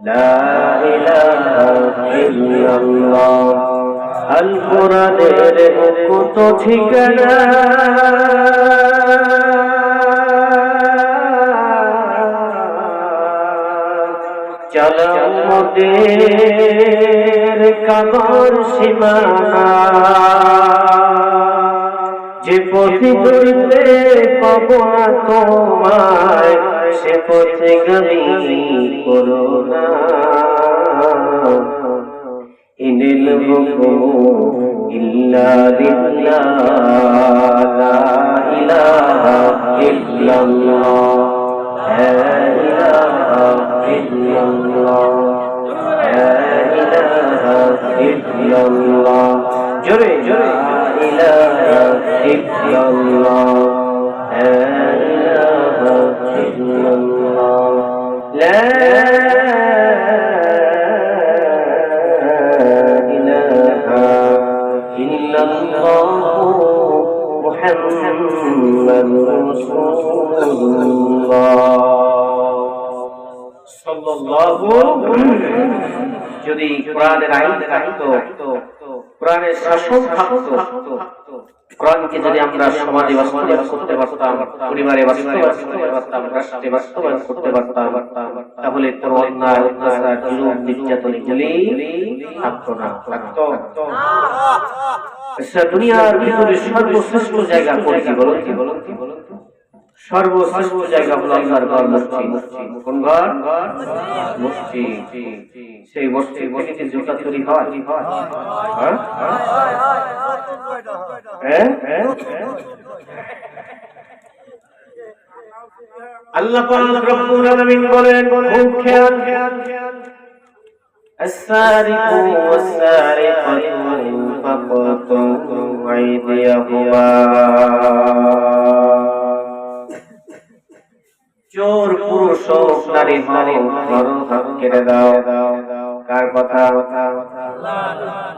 লা ইলাহা ইল্লাল্লাহ। আল কোরআনের মুকুট ঠিকানা, চলো মোদের কাবার সীমানা, যে পথে চলতে পাব না তোমায়, সে পথে গামী করো না। ইনিল হুকুমু ইল্লা লিল্লাহ, লা ইলাহা ইল্লাল্লাহ, লা ইলাহা ইল্লাল্লাহ, লা ইলাহা ইল্লাল্লাহ। জোরে জোরে, লা ইলাহা ইল্লাল্লাহ, লা ইলাহা ইল্লাল্লাহ, লা ইলাহা ইল্লাল্লাহ, মুহাম্মাদুর রাসূলুল্লাহ সাল্লাল্লাহু। যদি কোরআনের আইন থাকতো, কোরআনের শাসন থাকতো, কোরআনকে যদি আমরা সমাজে বাস্তবায়ন করতে পারতাম, পরিবারে বাস্তবায়ন করতে পারতাম, রাষ্ট্রে বাস্তবায়ন করতে পারতাম, তাহলে কোনো অন্যায়, অত্যাচার, জুলুম, নির্যাতন এগুলি থাকতো না। থাকতো দুনিয়ার ভিতরে সর্বশ্রেষ্ঠ জায়গা কোনটি বলো? কি বলো? কি বলো? সর্বশ্রেষ্ঠ জায়গা হলো আল্লাহর ঘর, মসজিদ। কোন ঘর? মসজিদ। সেই মসজিদ থেকে যে জুতা চুরি হয়, আল্লাহ পাক রব্বুল আলামিন বলেন, খুব খেয়াল, السارق والسارقة فاقطعوا أيديهما। চোর পুরুষ হোক নারী হোক, কেটে দাও। কার কথা?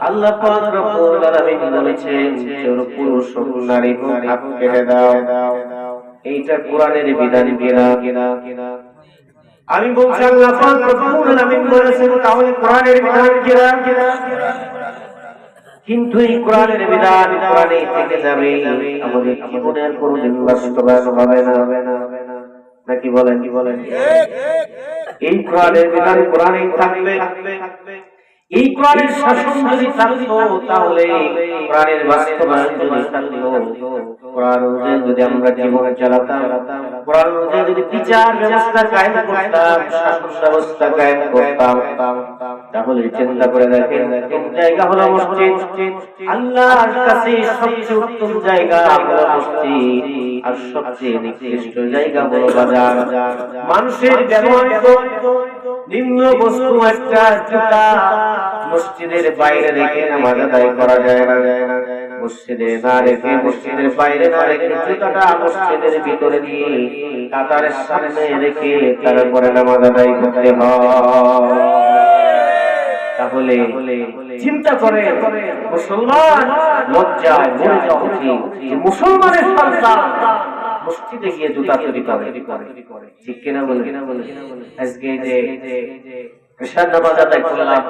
আল্লাহ পাক রব্বুল আলামিন বলেছেন, চোর পুরুষ হোক নারী হোক, হাত কেটে দাও। এইটা কোরআনের বিধান কিনা? আমি বলছি আল্লাহ পাক রব্বুল আলামিন বলেছেন, তাহলে কোরআনের বিধান কিনা? কিন্তু এই কোরআনের বিধান কোরআনেই থেকে যাবে, আমাদের জীবনের কোনোদিন বাস্তবায়ন হবে না। নাকি বলেন? কি বলেন? এই কোরআনের বিধান কোরআনেই থাকবে। এই কোরআনের শাসন যদি থাকতো, তাহলে কোরআনের বাস্তবায়ন যদি থাকতো, কোরআন অনুযায়ী যদি আমরা জীবন চালাতাম, কোরআন অনুযায়ী যদি বিচার ব্যবস্থা কায়েম করতাম, শাসন ব্যবস্থা কায়েম করতাম, তাহলে চিন্তা করে দেখেন, কোন জায়গা হলো মসজিদ। আল্লাহর কাছে সবচেয়ে উত্তম জায়গা হলো মসজিদ, আর সবচেয়ে নিকৃষ্ট জায়গা হলো বাজার। মানুষের ব্যবহৃত নিম্ন বস্তু একটা জুতা মসজিদের বাইরে রেখে নামাজ আদায় করা যায় না। মসজিদে না রেখে, মসজিদের বাইরে না রেখে, জুতাটা মসজিদের ভিতরে নিয়ে কাতারের সামনে রেখে তারপরে নামাজ আদায় করতে হয়। তাহলে চিন্তা করে মুসলমান লজ্জায় মরে যাওয়া উচিত, মুসলমানের সন্তান মসজিদে গিয়ে জুতা তৈরি করে। ঠিক কিনা বলে? আজকে যে ঈশার নামাজ আদায় করলাম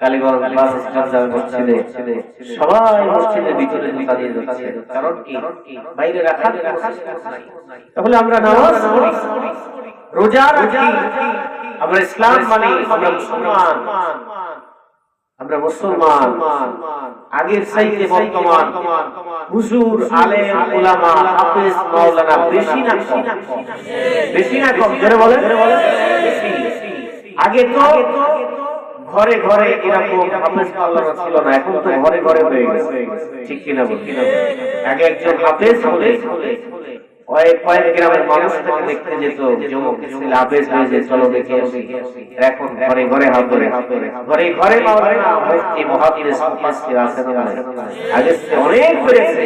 কালীগঞ্জ বাস স্ট্যান্ড মসজিদে, সবাই মসজিদের ভিতরে জুতা দিয়ে যাচ্ছে। কারণ কি? বাইরে রাখা। তাহলে আমরা নামাজ পড়ি, রোজা রাখি, আমরা ইসলাম মানি, আমরা মুসলমান। আগের চাইতে বর্তমান হুজুর, আলেম, উলামা, হাফেজ, মাওলানা বেশি না কম? জোরে বলেন। আগে তো ঘরে ঘরে এরকম হাফেজ মাওলানা ছিল না, এখন তো ঘরে ঘরে হয়ে গেছে। ঠিক কিনা বলেন? আগে একজন হাফেজ হলে কয়েক গ্রামের মানুষ থেকে দেখতে যেত, যুবক ছেলে হাফেজ হয়েছে, চলো দেখে আসি। এখন ঘরে ঘরে হাফেজ, ঘরে ঘরে মাওলানা, মুফতি, মুহাদ্দিস, মুফাসসির আছেন। আগে অনেক বেড়েছে।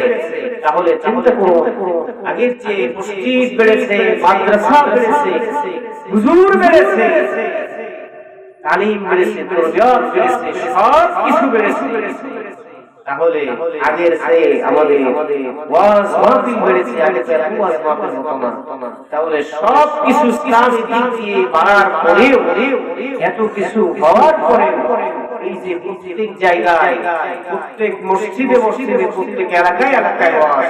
তাহলে চিন্তা করো, আগের চেয়ে মসজিদ বেড়েছে, মাদ্রাসা বেড়েছে, হুজুর বেড়েছে, তালিম বেড়েছে, তরবিয়ত বেড়েছে, সব কিছু বেড়েছে। তাহলে আগের চেয়ে আমাদের ওয়াজ মাহফিল বেড়েছে, আগে চেয়ে ওয়াজ মাহফিল হতো না। তাহলে সব কিছু ইসলামী দিক দিয়ে বাড়ার পরেও, এত কিছু হওয়ার পরেও এই যে প্রত্যেক জায়গায়, প্রত্যেক মসজিদে মসজিদে, প্রত্যেক এলাকায় এলাকায় ওয়াজ,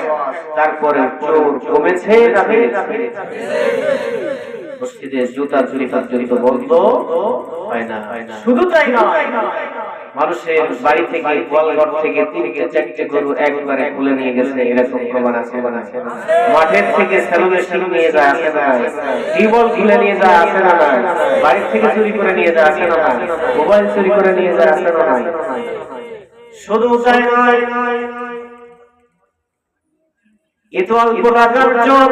তারপরে চোর কমেছে না বেড়েছে? মসজিদে জুতা চুরি পর্যন্ত বন্ধ হয় না। শুধু তাই নয়, মানুষের বাড়ি থেকে, গোয়ালঘর থেকে 3-4 গরু একবারে খুলে নিয়ে গেছে, এরকম প্রমাণ আছে। মাঠের থেকে সেলুলেশন নিয়ে যায় আছে না, টিউবওয়েল খুলে নিয়ে যায় আছে না, বাড়ি থেকে চুরি করে নিয়ে যায় আছে না, মোবাইল চুরি করে নিয়ে যায় আছে না। শুধু তাই নয়, এ তো অল্প টাকার চোর,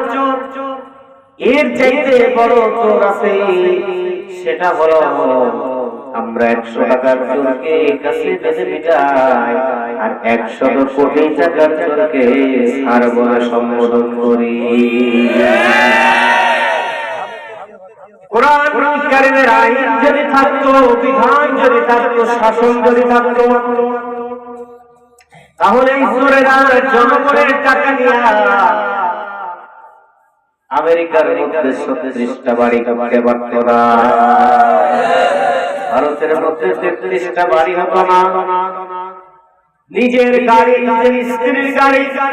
এর চাইতে বড় চোর আছে, সেটা হলো আমরা 100 টাকার চোরকে কাছে বেঁধে পিটাই, আর 100 কোটি টাকার চোরকে ছাড় বলে সম্বোধন করি। কোরআন কারীমের আইন যদি থাকতো, বিধান যদি থাকতো, শাসন যদি থাকতো, তাহলে এই চোরেরা জনগণের টাকা নিয়ে আমেরিকার মধ্যে 36টা বাড়ি কামাতে পারত না, ভারতের মধ্যে 33টা বাড়ি হতো না, নিজের গাড়ি, নিজের স্ত্রীর গাড়ি